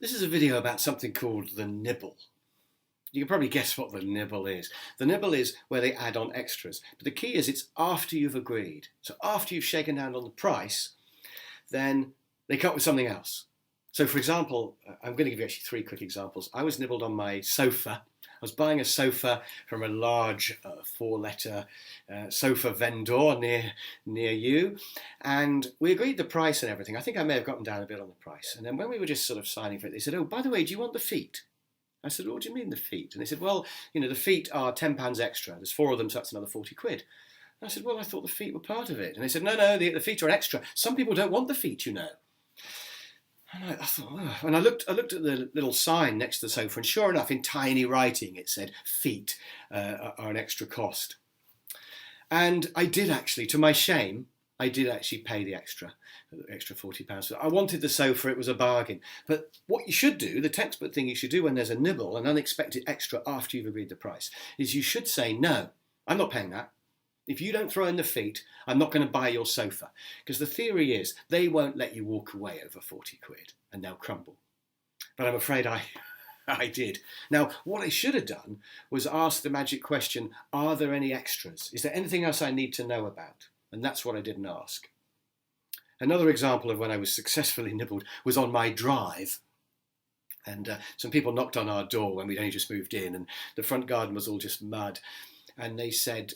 This is a video about something called the nibble. You can probably guess what the nibble is. The nibble is where they add on extras. But the key is it's after you've agreed. So after you've shaken hand on the price, then they come up with something else. So for example, I'm going to give you actually three quick examples. I was nibbled on my sofa. I was buying a sofa from a large four-letter sofa vendor near you, and we agreed the price and everything. I think I may have gotten down a bit on the price. And then when we were just sort of signing for it, they said, "Oh, by the way, do you want the feet?" I said, "What do you mean the feet?" And they said, "Well, the feet are £10 extra. There's four of them, so that's another 40 quid." And I said, "Well, I thought the feet were part of it." And they said, "No, the feet are an extra. Some people don't want the feet." And I thought, oh. And I looked at the little sign next to the sofa, and sure enough, in tiny writing, it said feet are an extra cost. And I did actually, to my shame, I did actually pay the extra £40. I wanted the sofa, it was a bargain. But what you should do, the textbook thing you should do when there's a nibble, an unexpected extra after you've agreed the price, is you should say, "No, I'm not paying that. If you don't throw in the feet, I'm not going to buy your sofa." Because the theory is they won't let you walk away over 40 quid and they'll crumble. But I'm afraid I did. Now, what I should have done was ask the magic question, are there any extras? Is there anything else I need to know about? And that's what I didn't ask. Another example of when I was successfully nibbled was on my drive. And some people knocked on our door when we'd only just moved in, and the front garden was all just mud. And they said,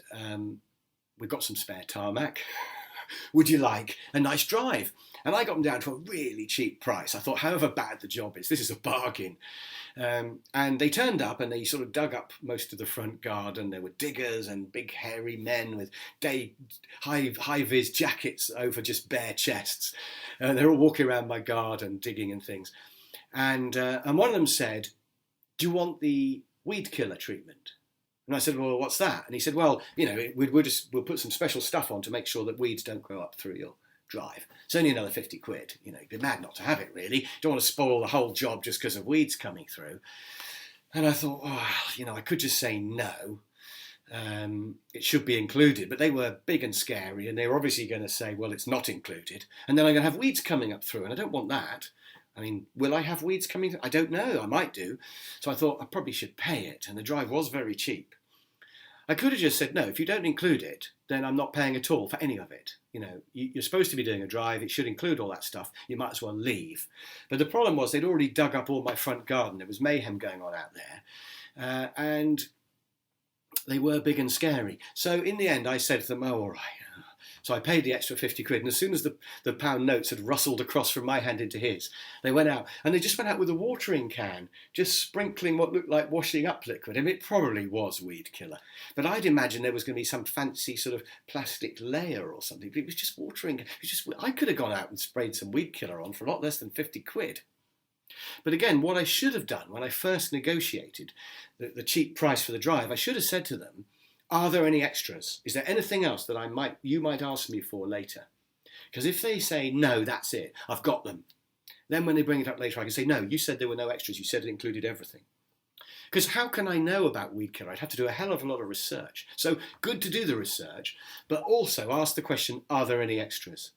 "We've got some spare tarmac. Would you like a nice drive?" And I got them down to a really cheap price. I thought, however bad the job is, this is a bargain. And they turned up and they sort of dug up most of the front garden. There were diggers and big hairy men with high-vis jackets over just bare chests. And they're all walking around my garden digging and things. And one of them said, "Do you want the weed killer treatment?" And I said, "Well, what's that?" And he said, "Well, we'll put some special stuff on to make sure that weeds don't grow up through your drive. It's only another 50 quid. You'd be mad not to have it, really. Don't want to spoil the whole job just because of weeds coming through." And I thought, I could just say no. It should be included. But they were big and scary, and they were obviously going to say, "Well, it's not included." And then I'm going to have weeds coming up through, and I don't want that. I mean, will I have weeds coming through? I don't know. I might do. So I thought I probably should pay it. And the drive was very cheap. I could have just said, "No, if you don't include it, then I'm not paying at all for any of it. You're supposed to be doing a drive. It should include all that stuff. You might as well leave." But the problem was they'd already dug up all my front garden. There was mayhem going on out there. And they were big and scary. So in the end, I said to them, "Oh, all right." So I paid the extra 50 quid. And as soon as the pound notes had rustled across from my hand into his, they went out. And they just went out with a watering can, just sprinkling what looked like washing up liquid. And it probably was weed killer. But I'd imagine there was going to be some fancy sort of plastic layer or something. But it was just watering. I could have gone out and sprayed some weed killer on for a lot less than 50 quid. But again, what I should have done when I first negotiated the cheap price for the drive, I should have said to them, "Are there any extras? Is there anything else that you might ask me for later?" Because if they say, "No, that's it, I've got them," then when they bring it up later, I can say, "No, you said there were no extras. You said it included everything." Because how can I know about weed killer? I'd have to do a hell of a lot of research. So good to do the research, but also ask the question, are there any extras?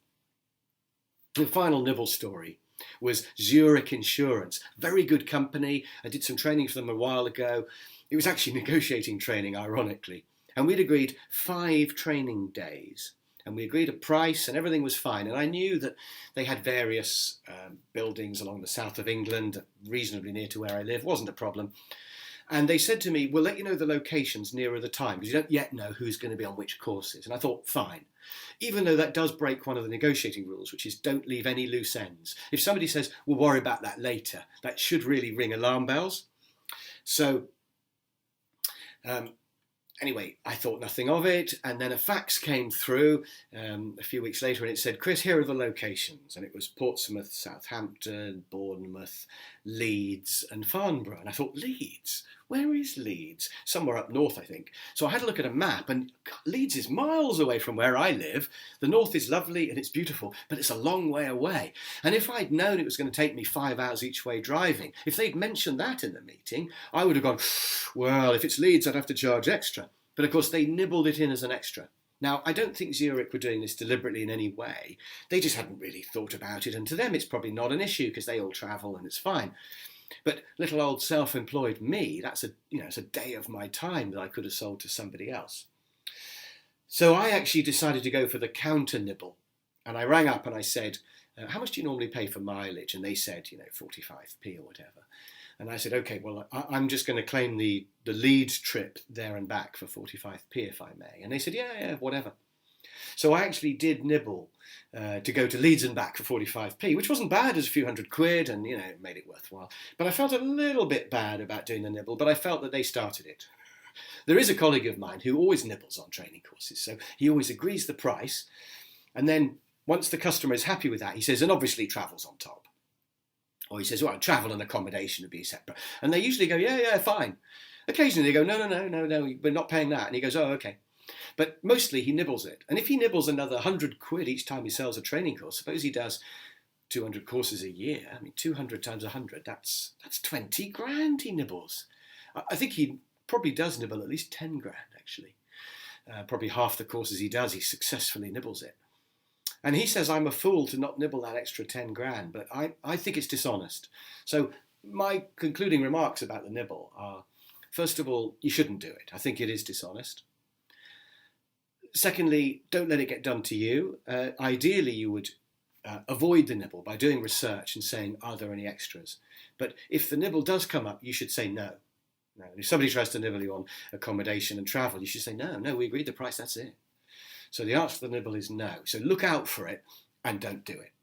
The final nibble story was Zurich Insurance. Very good company. I did some training for them a while ago. It was actually negotiating training, ironically. And we'd agreed 5 training days. And we agreed a price and everything was fine. And I knew that they had various buildings along the south of England, reasonably near to where I live. Wasn't a problem. And they said to me, "We'll let you know the locations nearer the time because you don't yet know who's going to be on which courses." And I thought, fine. Even though that does break one of the negotiating rules, which is don't leave any loose ends. If somebody says, "We'll worry about that later," that should really ring alarm bells. So anyway, I thought nothing of it, and then a fax came through a few weeks later, and it said, "Chris, here are the locations," and it was Portsmouth, Southampton, Bournemouth, Leeds, and Farnborough. And I thought, Leeds? Where is Leeds? Somewhere up north, I think. So I had a look at a map, and God, Leeds is miles away from where I live. The north is lovely and it's beautiful, but it's a long way away. And if I'd known it was going to take me 5 hours each way driving, if they'd mentioned that in the meeting, I would have gone, "Well, if it's Leeds, I'd have to charge extra." But of course, they nibbled it in as an extra. Now, I don't think Zurich were doing this deliberately in any way. They just hadn't really thought about it, and to them it's probably not an issue because they all travel and it's fine. But little old self-employed me, it's a day of my time that I could have sold to somebody else. So I actually decided to go for the counter nibble, and I rang up and I said, how much do you normally pay for mileage? And they said, 45p or whatever. And I said, okay, well, I'm just going to claim the Leeds trip there and back for 45p if I may. And they said, yeah, whatever. So I actually did nibble to go to Leeds and back for 45p, which wasn't bad as a few £100 and, it made it worthwhile. But I felt a little bit bad about doing the nibble, but I felt that they started it. There is a colleague of mine who always nibbles on training courses. So he always agrees the price. And then once the customer is happy with that, he says, and obviously travel's on top. Or he says, well, travel and accommodation would be separate. And they usually go, yeah, fine. Occasionally they go, no, we're not paying that. And he goes, oh, okay. But mostly he nibbles it. And if he nibbles another £100 each time he sells a training course, suppose he does 200 courses a year. 200 times 100, that's 20 grand he nibbles. I think he probably does nibble at least 10 grand, actually. Probably half the courses he does, he successfully nibbles it. And he says, I'm a fool to not nibble that extra 10 grand, but I think it's dishonest. So my concluding remarks about the nibble are, first of all, you shouldn't do it. I think it is dishonest. Secondly, don't let it get done to you. Ideally, you would avoid the nibble by doing research and saying, are there any extras? But if the nibble does come up, you should say no. No. If somebody tries to nibble you on accommodation and travel, you should say, no, we agreed the price, that's it. So the answer to the nibble is no. So look out for it and don't do it.